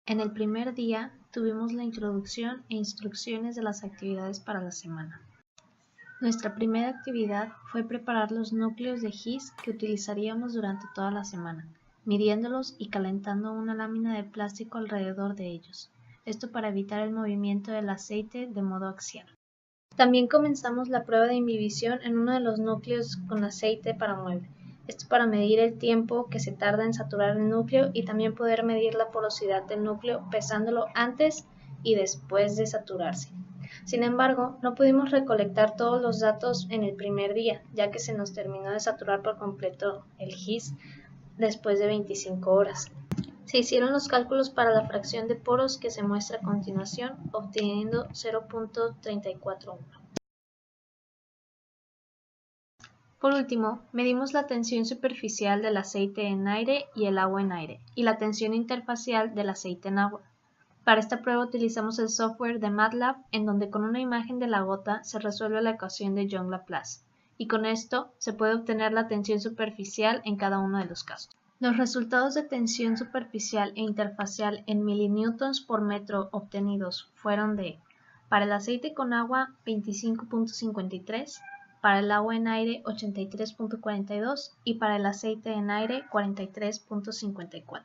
En el primer día tuvimos la introducción e instrucciones de las actividades para la semana. Nuestra primera actividad fue preparar los núcleos de gis que utilizaríamos durante toda la semana, midiéndolos y calentando una lámina de plástico alrededor de ellos, esto para evitar el movimiento del aceite de modo axial. También comenzamos la prueba de imbibición en uno de los núcleos con aceite para mueble, esto para medir el tiempo que se tarda en saturar el núcleo y también poder medir la porosidad del núcleo pesándolo antes y después de saturarse. Sin embargo, no pudimos recolectar todos los datos en el primer día, ya que se nos terminó de saturar por completo el gis después de 25 horas. Se hicieron los cálculos para la fracción de poros que se muestra a continuación, obteniendo 0.341. Por último, medimos la tensión superficial del aceite en aire y el agua en aire, y la tensión interfacial del aceite en agua. Para esta prueba utilizamos el software de MATLAB, en donde con una imagen de la gota se resuelve la ecuación de Young-Laplace, y con esto se puede obtener la tensión superficial en cada uno de los casos. Los resultados de tensión superficial e interfacial en millinewtons por metro obtenidos fueron de: para el aceite con agua 25.53, para el agua en aire 83.42 y para el aceite en aire 43.54.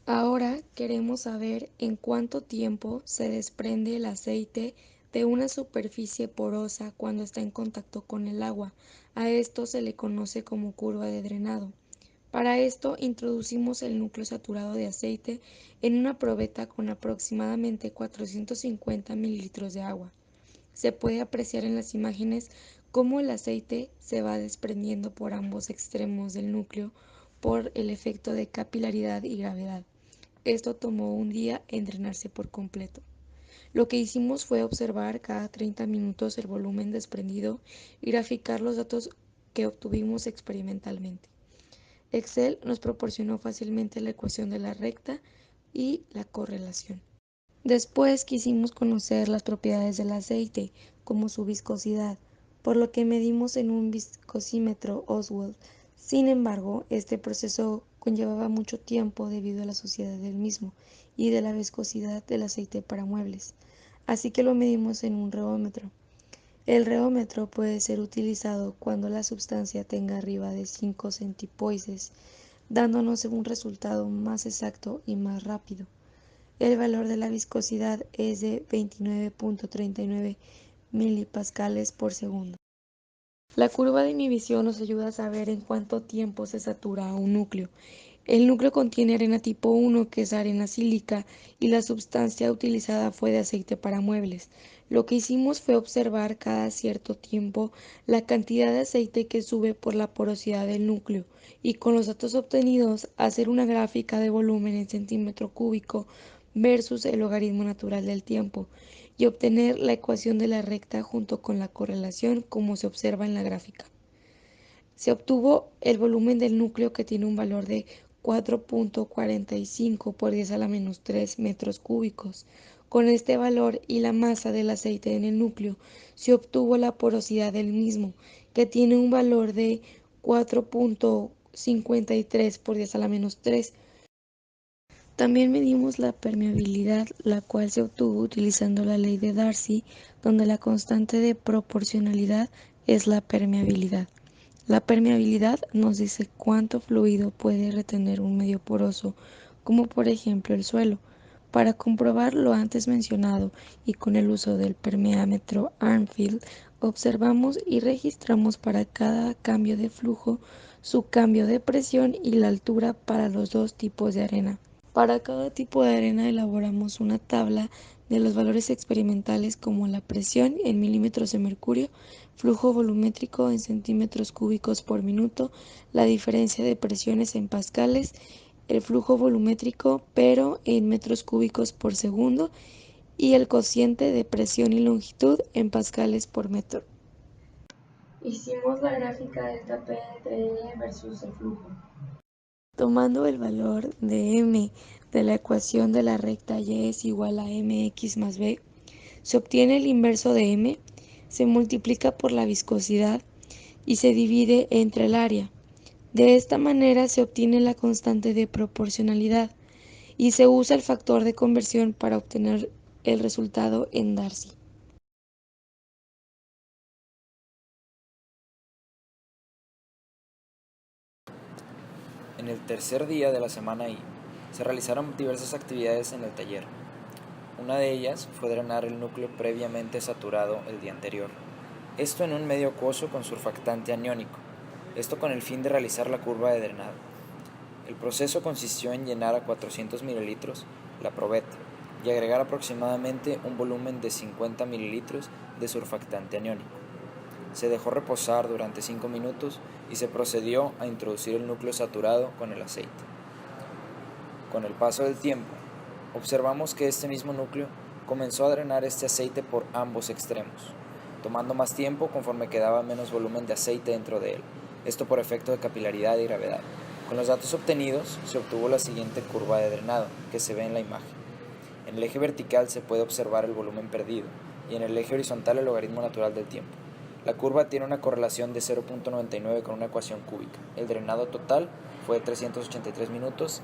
Ahora queremos saber en cuánto tiempo se desprende el aceite de una superficie porosa cuando está en contacto con el agua. A esto se le conoce como curva de drenado. Para esto introducimos el núcleo saturado de aceite en una probeta con aproximadamente 450 mililitros de agua. Se puede apreciar en las imágenes cómo el aceite se va desprendiendo por ambos extremos del núcleo por el efecto de capilaridad y gravedad. Esto tomó un día en drenarse por completo. Lo que hicimos fue observar cada 30 minutos el volumen desprendido y graficar los datos que obtuvimos experimentalmente. Excel nos proporcionó fácilmente la ecuación de la recta y la correlación. Después quisimos conocer las propiedades del aceite, como su viscosidad, por lo que medimos en un viscosímetro Oswald. Sin embargo, este proceso conllevaba mucho tiempo debido a la suciedad del mismo y de la viscosidad del aceite para muebles, así que lo medimos en un reómetro. El reómetro puede ser utilizado cuando la sustancia tenga arriba de 5 centipoises, dándonos un resultado más exacto y más rápido. El valor de la viscosidad es de 29.39 milipascales por segundo. La curva de inhibición nos ayuda a saber en cuánto tiempo se satura un núcleo. El núcleo contiene arena tipo 1, que es arena sílica, y la sustancia utilizada fue de aceite para muebles. Lo que hicimos fue observar cada cierto tiempo la cantidad de aceite que sube por la porosidad del núcleo y con los datos obtenidos hacer una gráfica de volumen en centímetro cúbico versus el logaritmo natural del tiempo y obtener la ecuación de la recta junto con la correlación como se observa en la gráfica. Se obtuvo el volumen del núcleo, que tiene un valor de 4.45 por 10 a la menos 3 metros cúbicos. Con este valor y la masa del aceite en el núcleo, se obtuvo la porosidad del mismo, que tiene un valor de 4.53 por 10 a la menos 3. También medimos la permeabilidad, la cual se obtuvo utilizando la ley de Darcy, donde la constante de proporcionalidad es la permeabilidad. La permeabilidad nos dice cuánto fluido puede retener un medio poroso, como por ejemplo el suelo. Para comprobar lo antes mencionado y con el uso del permeámetro Armfield, observamos y registramos para cada cambio de flujo su cambio de presión y la altura para los dos tipos de arena. Para cada tipo de arena elaboramos una tabla de los valores experimentales, como la presión en milímetros de mercurio, flujo volumétrico en centímetros cúbicos por minuto, la diferencia de presiones en pascales, el flujo volumétrico pero en metros cúbicos por segundo y el cociente de presión y longitud en pascales por metro. Hicimos la gráfica delta P entre L versus el flujo. Tomando el valor de m de la ecuación de la recta y es igual a mx más b, se obtiene el inverso de m, se multiplica por la viscosidad y se divide entre el área. De esta manera se obtiene la constante de proporcionalidad y se usa el factor de conversión para obtener el resultado en Darcy. En el tercer día de la semana I, se realizaron diversas actividades en el taller. Una de ellas fue drenar el núcleo previamente saturado el día anterior, esto en un medio acuoso con surfactante aniónico, esto con el fin de realizar la curva de drenado. El proceso consistió en llenar a 400 mililitros la probeta y agregar aproximadamente un volumen de 50 mililitros de surfactante aniónico. Se dejó reposar durante 5 minutos y se procedió a introducir el núcleo saturado con el aceite. Con el paso del tiempo, observamos que este mismo núcleo comenzó a drenar este aceite por ambos extremos, tomando más tiempo conforme quedaba menos volumen de aceite dentro de él, esto por efecto de capilaridad y gravedad. Con los datos obtenidos, se obtuvo la siguiente curva de drenado, que se ve en la imagen. En el eje vertical se puede observar el volumen perdido, y en el eje horizontal el logaritmo natural del tiempo. La curva tiene una correlación de 0.99 con una ecuación cúbica. El drenado total fue de 383 minutos.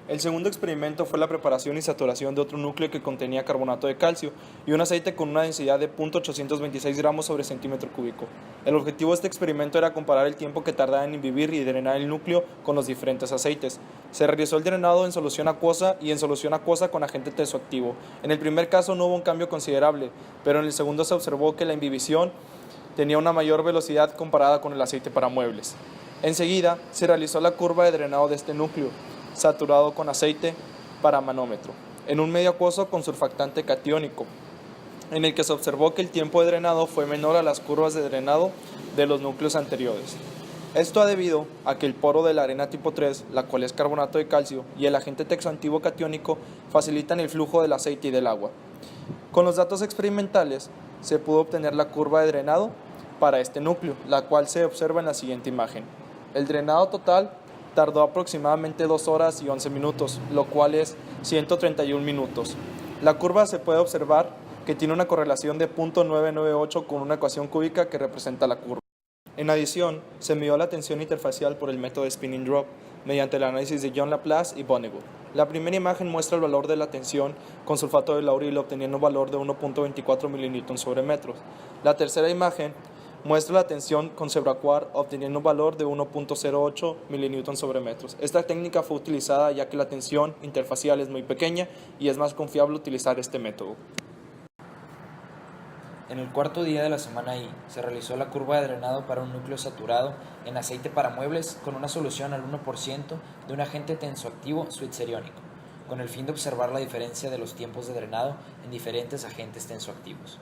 El segundo experimento fue la preparación y saturación de otro núcleo que contenía carbonato de calcio y un aceite con una densidad de 0.826 gramos sobre centímetro cúbico. El objetivo de este experimento era comparar el tiempo que tardaba en imbibir y drenar el núcleo con los diferentes aceites. Se realizó el drenado en solución acuosa y en solución acuosa con agente tensoactivo. En el primer caso no hubo un cambio considerable, pero en el segundo se observó que la imbibición tenía una mayor velocidad comparada con el aceite para muebles. Enseguida se realizó la curva de drenado de este núcleo, saturado con aceite para manómetro, en un medio acuoso con surfactante catiónico, en el que se observó que el tiempo de drenado fue menor a las curvas de drenado de los núcleos anteriores. Esto ha debido a que el poro de la arena tipo 3, la cual es carbonato de calcio, y el agente tensoactivo catiónico facilitan el flujo del aceite y del agua. Con los datos experimentales se pudo obtener la curva de drenado para este núcleo, la cual se observa en la siguiente imagen. El drenado total tardó aproximadamente 2 horas y 11 minutos, lo cual es 131 minutos. La curva se puede observar que tiene una correlación de 0.998 con una ecuación cúbica que representa la curva. En adición, se midió la tensión interfacial por el método de spinning drop mediante el análisis de John Laplace y Vonnegut. La primera imagen muestra el valor de la tensión con sulfato de laurilo obteniendo un valor de 1.24 mililitros sobre metros. La tercera imagen muestra la tensión con Zebraquar obteniendo un valor de 1.08 mililitros sobre metros. Esta técnica fue utilizada ya que la tensión interfacial es muy pequeña y es más confiable utilizar este método. En el cuarto día de la semana I, se realizó la curva de drenado para un núcleo saturado en aceite para muebles con una solución al 1% de un agente tensoactivo zwitteriónico, con el fin de observar la diferencia de los tiempos de drenado en diferentes agentes tensoactivos.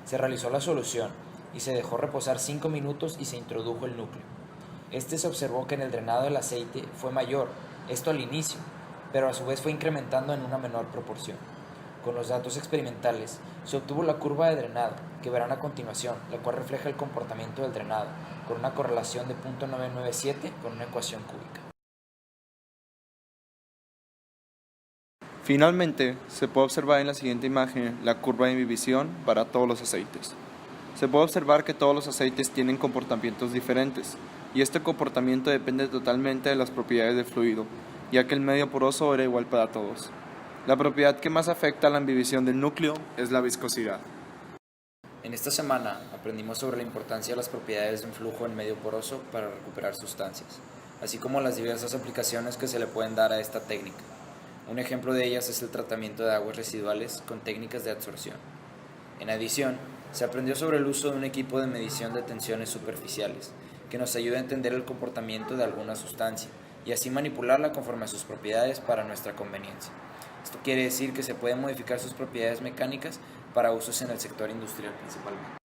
Se realizó la solución y se dejó reposar 5 minutos y se introdujo el núcleo. Se observó que en el drenado del aceite fue mayor, esto al inicio, pero a su vez fue incrementando en una menor proporción. Con los datos experimentales, se obtuvo la curva de drenado, que verán a continuación, la cual refleja el comportamiento del drenado, con una correlación de 0.997 con una ecuación cúbica. Finalmente, se puede observar en la siguiente imagen la curva de imbibición para todos los aceites. Se puede observar que todos los aceites tienen comportamientos diferentes, y este comportamiento depende totalmente de las propiedades del fluido, ya que el medio poroso era igual para todos. La propiedad que más afecta a la imbibición del núcleo es la viscosidad. En esta semana aprendimos sobre la importancia de las propiedades de un flujo en medio poroso para recuperar sustancias, así como las diversas aplicaciones que se le pueden dar a esta técnica. Un ejemplo de ellas es el tratamiento de aguas residuales con técnicas de adsorción. En adición, se aprendió sobre el uso de un equipo de medición de tensiones superficiales, que nos ayuda a entender el comportamiento de alguna sustancia y así manipularla conforme a sus propiedades para nuestra conveniencia. Esto quiere decir que se pueden modificar sus propiedades mecánicas para usos en el sector industrial principalmente.